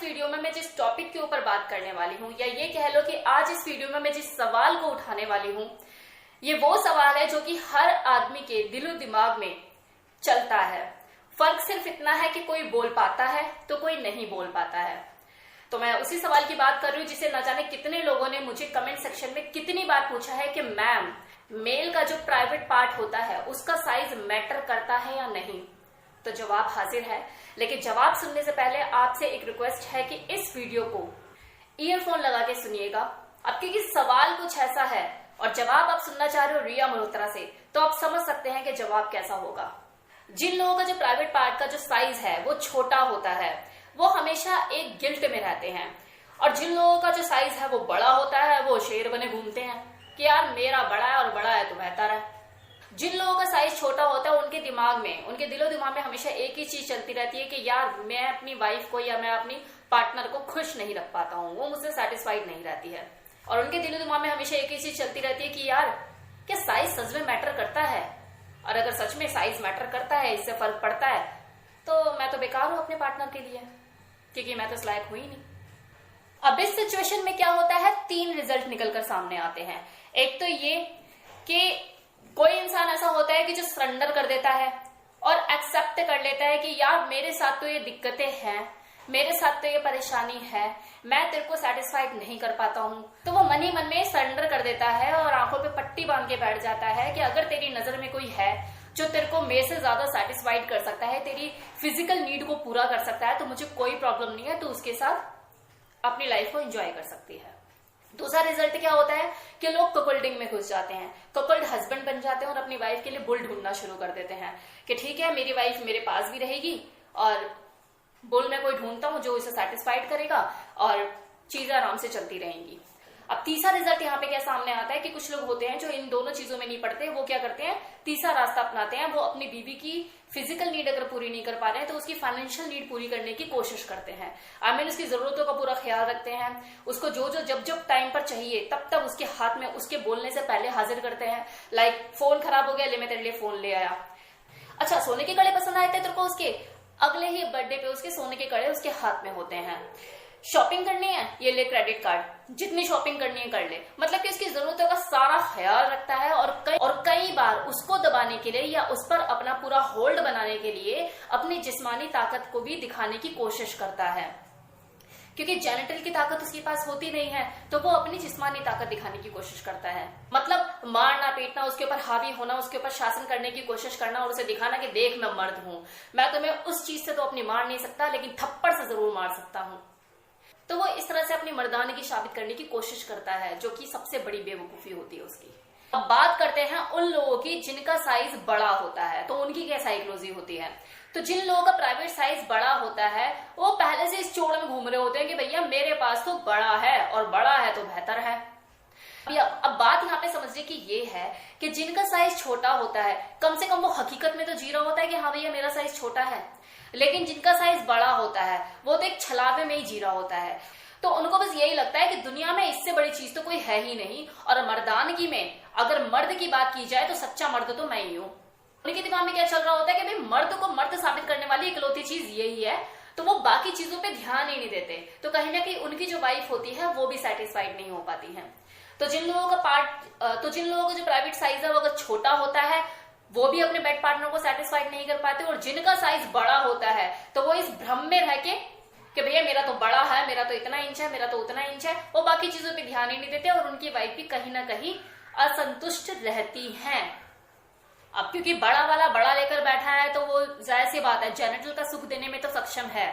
Video में मैं जिस टॉपिक के ऊपर बात करने वाली हूँ, या ये कह लो कि आज इस वीडियो में मैं जिस सवाल को उठाने वाली हूँ, ये वो सवाल है जो कि हर आदमी के दिलो दिमाग में चलता है। फर्क सिर्फ इतना है कि कोई बोल पाता है तो कोई नहीं बोल पाता है। तो मैं उसी सवाल की बात कर रही हूँ जिसे न जाने कितने लोगों ने मुझे कमेंट सेक्शन में कितनी बार पूछा है कि मैम, मेल का जो प्राइवेट पार्ट होता है उसका साइज मैटर करता है या नहीं। तो जवाब हाजिर है, लेकिन जवाब सुनने से पहले आपसे एक रिक्वेस्ट है कि इस वीडियो को ईयरफोन लगा के सुनिएगा। अब क्योंकि सवाल कुछ ऐसा है और जवाब आप सुनना चाह रहे हो रिया मल्होत्रा से, तो आप समझ सकते हैं कि जवाब कैसा होगा। जिन लोगों का जो प्राइवेट पार्ट का जो साइज है वो छोटा होता है, वो हमेशा एक गिल्ट में रहते हैं, और जिन लोगों का जो साइज है वो बड़ा होता है वो शेर बने घूमते हैं कि यार मेरा बड़ा है और बड़ा है तो बेहतर है। जिन लोगों का साइज छोटा होता है उनके दिमाग में, उनके दिलो दिमाग में हमेशा एक ही चीज चलती रहती है कि यार मैं अपनी वाइफ को या मैं अपनी पार्टनर को खुश नहीं रख पाता हूँ, वो मुझसे सेटिस्फाइड नहीं रहती है। और उनके दिलो दिमाग में हमेशा एक ही चीज चलती रहती है कि यार क्या साइज सच में मैटर करता है, और अगर सच में साइज मैटर करता है, इससे फर्क पड़ता है, तो मैं तो बेकार हूं अपने पार्टनर के लिए, क्योंकि मैं तो इस लायक हुई नहीं। अब इस सिचुएशन में क्या होता है, 3 रिजल्ट निकलकर सामने आते हैं। एक तो ये कि कोई इंसान ऐसा होता है कि जो सरेंडर कर देता है और एक्सेप्ट कर लेता है कि यार मेरे साथ तो ये दिक्कतें हैं, मेरे साथ तो ये परेशानी है, मैं तेरे को सेटिस्फाइड नहीं कर पाता हूँ। तो वो मन ही मन में सरेंडर कर देता है और आंखों पे पट्टी बांध के बैठ जाता है कि अगर तेरी नजर में कोई है जो तेरे को मेरे से ज्यादा सेटिस्फाइड कर सकता है, तेरी फिजिकल नीड को पूरा कर सकता है, तो मुझे कोई प्रॉब्लम नहीं है, तो उसके साथ अपनी लाइफ को एंजॉय कर सकती है। दूसरा रिजल्ट क्या होता है कि लोग कपल्डिंग में घुस जाते हैं, कपल्ड हस्बैंड बन जाते हैं और अपनी वाइफ के लिए बुल ढूंढना शुरू कर देते हैं कि ठीक है मेरी वाइफ मेरे पास भी रहेगी और बुल में कोई ढूंढता हूं जो इसे सेटिस्फाइड करेगा और चीजें आराम से चलती रहेंगी। अब तीसरा रिजल्ट यहाँ पे क्या सामने आता है कि कुछ लोग होते हैं जो इन दोनों चीजों में नहीं पड़ते, वो क्या करते हैं, तीसरा रास्ता अपनाते हैं। वो अपनी बीवी की फिजिकल नीड अगर पूरी नहीं कर पा रहे हैं तो उसकी फाइनेंशियल नीड पूरी करने की कोशिश करते हैं। आई मीन उसकी जरूरतों का पूरा ख्याल रखते हैं, उसको जो जो जब जब टाइम पर चाहिए तब तब उसके हाथ में उसके बोलने से पहले हाजिर करते हैं। लाइक फोन खराब हो गया, ले मैं तेरे लिए फोन ले आया। अच्छा सोने के कड़े पसंद आए थे तेरे को, उसके अगले ही बर्थडे पे उसके सोने के कड़े उसके हाथ में होते हैं। शॉपिंग करनी है, ये ले क्रेडिट कार्ड, जितनी शॉपिंग करनी है कर ले। मतलब कि उसकी जरूरतों का सारा ख्याल रखता है और कई बार उसको दबाने के लिए या उस पर अपना पूरा होल्ड बनाने के लिए अपनी जिस्मानी ताकत को भी दिखाने की कोशिश करता है, क्योंकि जेनिटल की ताकत उसके पास होती नहीं है तो वो अपनी जिस्मानी ताकत दिखाने की कोशिश करता है। मतलब मारना पीटना, उसके ऊपर हावी होना, उसके ऊपर शासन करने की कोशिश करना और उसे दिखाना कि देख मैं मर्द हूं, मैं तुम्हें उस चीज से तो अपनी मार नहीं सकता लेकिन थप्पड़ से जरूर मार सकता हूं। तो वो इस तरह से अपनी मर्दानगी साबित करने की कोशिश करता है, जो कि सबसे बड़ी बेवकूफी होती है उसकी। अब बात करते हैं उन लोगों की जिनका साइज बड़ा होता है, तो उनकी क्या साइकोलॉजी होती है। तो जिन लोगों का प्राइवेट साइज बड़ा होता है वो पहले से इस चोड़ में घूम रहे होते हैं कि भैया मेरे पास तो बड़ा है और बड़ा है तो बेहतर है। अब बात यहाँ पे समझने की ये है कि जिनका साइज छोटा होता है कम से कम वो हकीकत में तो जी रहा होता है कि हाँ भैया मेरा साइज छोटा है, लेकिन जिनका साइज बड़ा होता है वो तो एक छलावे में ही जी रहा होता है। तो उनको बस यही लगता है कि दुनिया में इससे बड़ी चीज तो कोई है ही नहीं, और मर्दानगी में अगर मर्द की बात की जाए तो सच्चा मर्द तो मैं ही हूँ। उनके दिमाग में क्या चल रहा होता है कि भाई मर्द को मर्द साबित करने वाली इकलौती चीज यही है, तो वो बाकी चीजों पे ध्यान ही नहीं देते। तो कहीं ना कहीं उनकी जो वाइफ होती है वो भी सेटिस्फाइड नहीं हो पाती है। तो जिन लोगों का जो प्राइवेट साइज है वो अगर छोटा होता है वो भी अपने बेड पार्टनर को सेटिस्फाइड नहीं कर पाते, और जिनका साइज बड़ा होता है तो वो इस भ्रम में रह के कि भैया मेरा तो बड़ा है, मेरा तो इतना इंच है, मेरा तो उतना इंच है, वो बाकी चीजों पे ध्यान ही नहीं देते और उनकी वाइफ भी कहीं ना कहीं असंतुष्ट रहती हैं। अब क्योंकि बड़ा वाला बड़ा लेकर बैठा है तो वो जाहिर सी बात है जेनिटल का सुख देने में तो सक्षम है,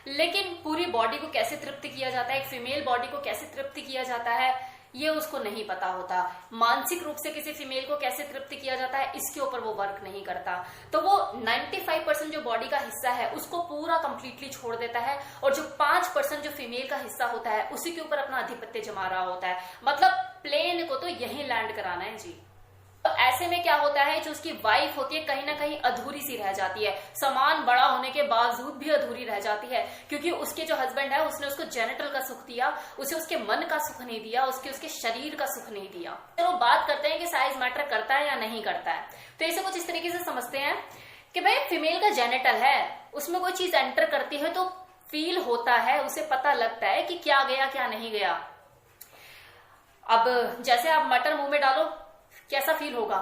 लेकिन पूरी बॉडी को कैसे तृप्त किया जाता है, एक फीमेल बॉडी को कैसे तृप्त किया जाता है ये उसको नहीं पता होता। मानसिक रूप से किसी फीमेल को कैसे तृप्त किया जाता है इसके ऊपर वो वर्क नहीं करता। तो वो 95% जो बॉडी का हिस्सा है उसको पूरा कंप्लीटली छोड़ देता है, और जो 5% जो फीमेल का हिस्सा होता है उसी के ऊपर अपना आधिपत्य जमा रहा होता है। मतलब प्लेन को तो यहीं लैंड कराना है जी। तो ऐसे में क्या होता है, जो उसकी वाइफ होती है कहीं ना कहीं अधूरी सी रह जाती है, समान बड़ा होने के बावजूद भी अधूरी रह जाती है, क्योंकि उसके जो हस्बैंड है उसने उसको जेनिटल का सुख दिया, उसे उसके मन का सुख नहीं दिया, उसके शरीर का सुख नहीं दिया। चलो बात करते हैं कि साइज मैटर करता है या नहीं करता है। तो इसे कुछ इस तरीके से समझते हैं कि भाई फीमेल का जेनिटल है, उसमें कोई चीज एंटर करती है तो फील होता है, उसे पता लगता है कि क्या गया क्या नहीं गया। अब जैसे आप मटर मुंह में डालो कैसा फील होगा,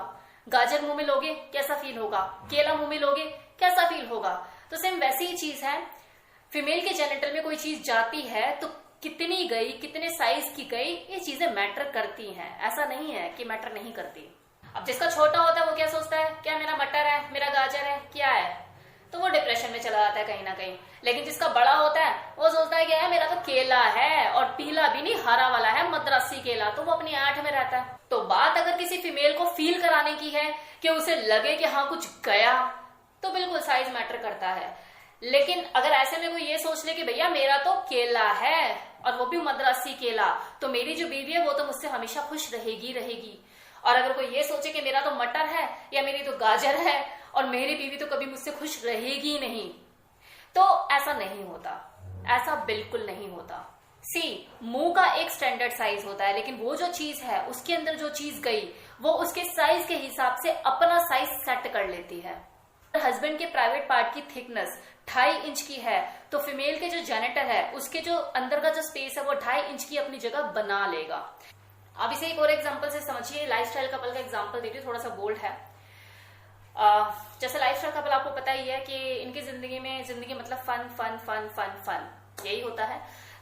गाजर मुंह में लोगे कैसा फील होगा, केला मुंह में लोगे कैसा फील होगा। तो सेम वैसी ही चीज है, फीमेल के जेनिटल में कोई चीज जाती है तो कितनी गई, कितने साइज की गई, ये चीजें मैटर करती हैं। ऐसा नहीं है कि मैटर नहीं करती। अब जिसका छोटा होता है वो क्या सोचता है, क्या मेरा मटर है, मेरा गाजर है, क्या है, तो वो डिप्रेशन में चला जाता है कहीं ना कहीं। लेकिन जिसका बड़ा होता है वो सोचता है क्या है, मेरा तो केला है, और पीला भी नहीं हरा वाला है, मद्रासी केला, तो वो अपनी आंट में रहता है। तो बात अगर किसी फीमेल को फील कराने की है कि उसे लगे कि हाँ कुछ गया, तो बिल्कुल साइज मैटर करता है। लेकिन अगर ऐसे में कोई ये सोच ले कि भैया मेरा तो केला है और वो भी मद्रासी केला, तो मेरी जो बीवी है वो तो मुझसे हमेशा खुश रहेगी। और अगर कोई ये सोचे कि मेरा तो मटर है या मेरी तो गाजर है और मेरी बीवी तो कभी मुझसे खुश रहेगी नहीं, तो ऐसा नहीं होता, ऐसा बिल्कुल नहीं होता। मुंह का एक स्टैंडर्ड साइज होता है, लेकिन वो जो चीज है उसके अंदर जो चीज गई वो उसके साइज के हिसाब से अपना साइज सेट कर लेती है। हस्बैंड के प्राइवेट पार्ट की थिकनेस 2.5 इंच की है तो फीमेल के जो जेनिटल है उसके जो अंदर का जो स्पेस है वो 2.5 इंच की अपनी जगह बना लेगा। अब इसे एक और एग्जांपल से समझिए। लाइफस्टाइल कपल का एग्जांपल देती हूँ, थोड़ा सा बोल्ड है। जैसे लाइफस्टाइल कपल आपको पता ही है कि इनकी जिंदगी मतलब fun fun fun fun fun यही होता है।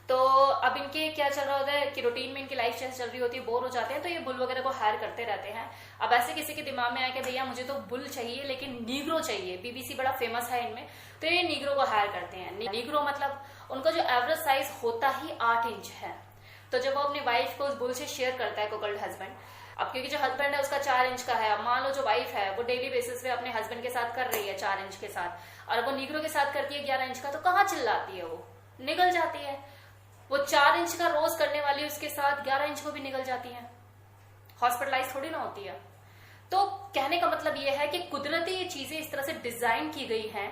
तो अब इनके क्या चल रहा होता है कि रूटीन में इनकी लाइफ स्टाइल चल रही होती है, बोर हो जाते हैं, तो ये बुल वगैरह को हायर करते रहते हैं। अब ऐसे किसी के दिमाग में आया कि भैया मुझे तो बुल चाहिए लेकिन नीग्रो चाहिए, बीबीसी बड़ा फेमस है इनमें, तो ये नीग्रो को हायर करते हैं। नीग्रो मतलब उनका जो एवरेज साइज होता ही 8 इंच है। तो जब वो अपनी वाइफ को उस बुल से शेयर करता है कोकल्ड हस्बैंड, अब क्योंकि जो हस्बैंड है उसका 4 इंच का है, अब मान लो जो वाइफ है वो डेली बेसिस पे अपने हस्बैंड के साथ कर रही है 4 इंच के साथ, और वो नीग्रो के साथ करती है 11 इंच का, तो कहाँ चिल्लाती है, वो निगल जाती है। वो 4 इंच का रोज करने वाली उसके साथ 11 इंच को भी निकल जाती है, हॉस्पिटलाइज थोड़ी ना होती है। तो कहने का मतलब ये है कि कुदरती ये चीजें इस तरह से डिजाइन की गई हैं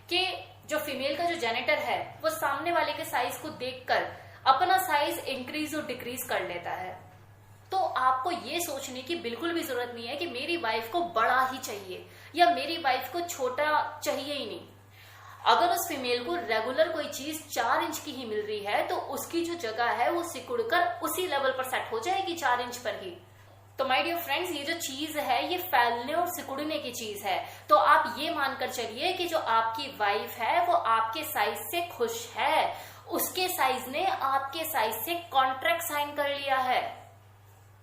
कि जो फीमेल का जो जेनिटर है वो सामने वाले के साइज को देखकर अपना साइज इंक्रीज और डिक्रीज कर लेता है। तो आपको ये सोचने की बिल्कुल भी जरूरत नहीं है कि मेरी वाइफ को बड़ा ही चाहिए या मेरी वाइफ को छोटा चाहिए ही नहीं। अगर उस फीमेल को रेगुलर कोई चीज 4 इंच की ही मिल रही है तो उसकी जो जगह है वो सिकुड़कर उसी लेवल पर सेट हो जाएगी 4 इंच पर ही। तो माय डियर फ्रेंड्स, ये जो चीज है ये फैलने और सिकुड़ने की चीज है। तो आप ये मानकर चलिए कि जो आपकी वाइफ है वो आपके साइज से खुश है, उसके साइज ने आपके साइज से कॉन्ट्रैक्ट साइन कर लिया है।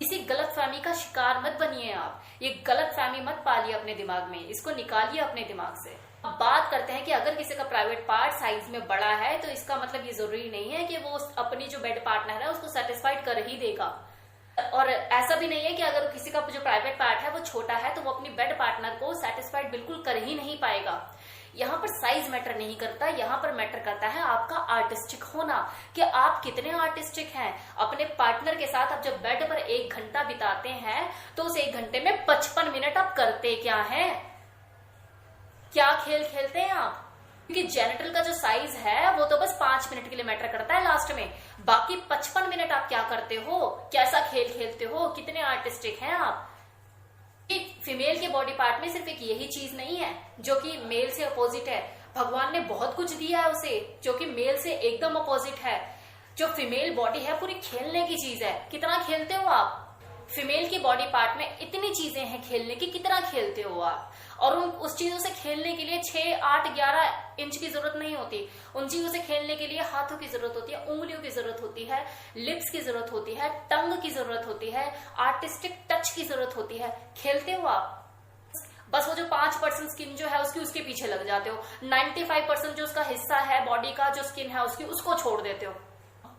इसी गलतफहमी का शिकार मत बनिए आप, ये गलतफहमी मत पालिए अपने दिमाग में, इसको निकालिए अपने दिमाग से। अब बात करते हैं कि अगर किसी का प्राइवेट पार्ट साइज में बड़ा है तो इसका मतलब ये जरूरी नहीं है कि वो अपनी जो बेड पार्टनर है उसको सेटिस्फाइड कर ही देगा, और ऐसा भी नहीं है कि अगर किसी का जो प्राइवेट पार्ट है वो छोटा है तो वो अपनी बेड पार्टनर को सेटिस्फाइड बिल्कुल कर ही नहीं पाएगा। यहाँ पर साइज मैटर नहीं करता, यहाँ पर मैटर करता है आपका आर्टिस्टिक होना, कि आप कितने आर्टिस्टिक हैं। अपने पार्टनर के साथ आप जब बेड पर 1 घंटा बिताते हैं तो उस 1 घंटे में 55 मिनट आप करते क्या हैं, क्या खेल खेलते हैं आप? क्योंकि जेनिटल का जो साइज है वो तो बस 5 मिनट के लिए मैटर करता है लास्ट में, बाकी 55 मिनट आप क्या करते हो, कैसा खेल खेलते हो, कितने आर्टिस्टिक हैं आप। फीमेल के बॉडी पार्ट में सिर्फ एक यही चीज नहीं है जो कि मेल से अपोजिट है, भगवान ने बहुत कुछ दिया है उसे जो कि मेल से एकदम अपोजिट है। जो फीमेल बॉडी है पूरी खेलने की चीज है। कितना खेलते हो आप? फीमेल की बॉडी पार्ट में इतनी चीजें हैं खेलने की, कितना खेलते हो आप? और उस चीजों से खेलने के लिए 6, 8, 11 इंच की जरूरत नहीं होती। उन चीजों से खेलने के लिए हाथों की जरूरत होती है, उंगलियों की जरूरत होती है, लिप्स की जरूरत होती है, टंग की जरूरत होती है, आर्टिस्टिक टच की जरूरत होती है। खेलते हो आप? बस वो जो 5% स्किन जो है उसके पीछे लग जाते हो, 95% जो उसका हिस्सा है बॉडी का जो स्किन है उसको छोड़ देते हो।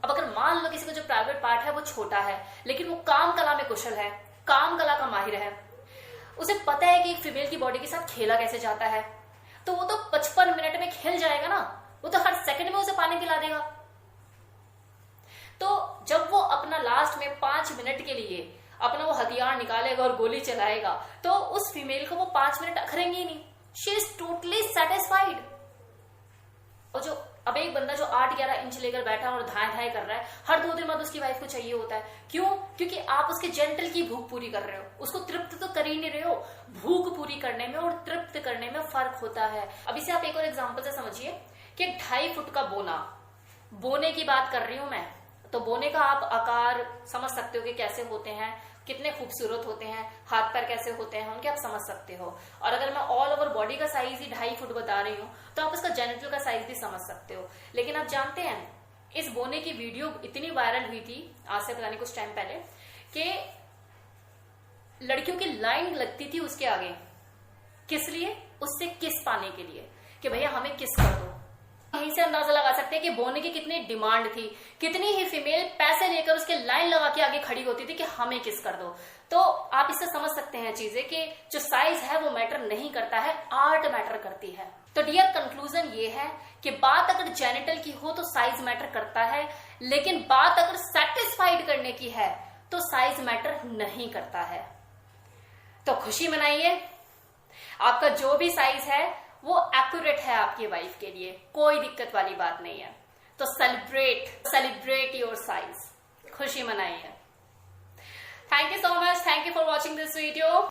अब अगर मान लो किसी का जो प्राइवेट पार्ट है वो छोटा है लेकिन वो काम कला में कुशल है, काम कला का माहिर है, उसे पता है कि एक फीमेल की बॉडी के साथ खेला कैसे जाता है, तो वो तो 55 मिनट में खेल जाएगा ना, वो तो हर सेकंड में उसे पानी पिला देगा। तो जब वो अपना लास्ट में 5 मिनट के लिए अपना वो हथियार निकालेगा और गोली चलाएगा तो उस फीमेल को वो 5 मिनट अखरेंगे ही नहीं, शी इज टोटली सेटिस्फाइड। और जो अब एक बंदा जो 8-11 इंच लेकर बैठा और धाए कर रहा है, हर 2 दिन बाद उसकी वाइफ को चाहिए होता है। क्यों? क्योंकि आप उसके जेंटल की भूख पूरी कर रहे हो, उसको तृप्त तो कर ही नहीं रहे हो। भूख पूरी करने में और तृप्त करने में फर्क होता है। अब इसे आप एक और एग्जांपल से समझिए कि 2.5 फुट का बोना बोने की बात कर रही हूं मैं, तो बोने का आप आकार समझ सकते हो कि कैसे होते हैं, कितने खूबसूरत होते हैं, हाथ पैर कैसे होते हैं उनके आप समझ सकते हो। और अगर मैं ऑल ओवर बॉडी का साइज ही 2.5 फुट बता रही हूँ तो आप उसका जेनिटल का साइज भी समझ सकते हो। लेकिन आप जानते हैं इस बोने की वीडियो इतनी वायरल हुई थी आज से पता नहीं कुछ टाइम पहले कि लड़कियों की लाइन लगती थी उसके आगे। किस लिए? उससे किस पाने के लिए कि भैया हमें किस कर दो। यहीं से अंदाजा लगा सकते हैं कि बोने की कितनी डिमांड थी, कितनी ही फीमेल पैसे लेकर उसके लाइन लगा के आगे खड़ी होती थी कि हमें किस कर दो। तो आप इससे समझ सकते हैं चीजें कि जो साइज है वो मैटर नहीं करता है, आर्ट मैटर करती है। तो डियर कंक्लूजन ये है कि बात अगर जेनिटल की हो तो साइज मैटर करता है, लेकिन बात अगर सेटिस्फाइड करने की है तो साइज मैटर नहीं करता है। तो खुशी मनाइए, आपका जो भी साइज है वो एक्यूरेट है आपकी वाइफ के लिए, कोई दिक्कत वाली बात नहीं है। तो सेलिब्रेट योर साइज, खुशी मनाइए। Thank you so much, thank you for watching this video.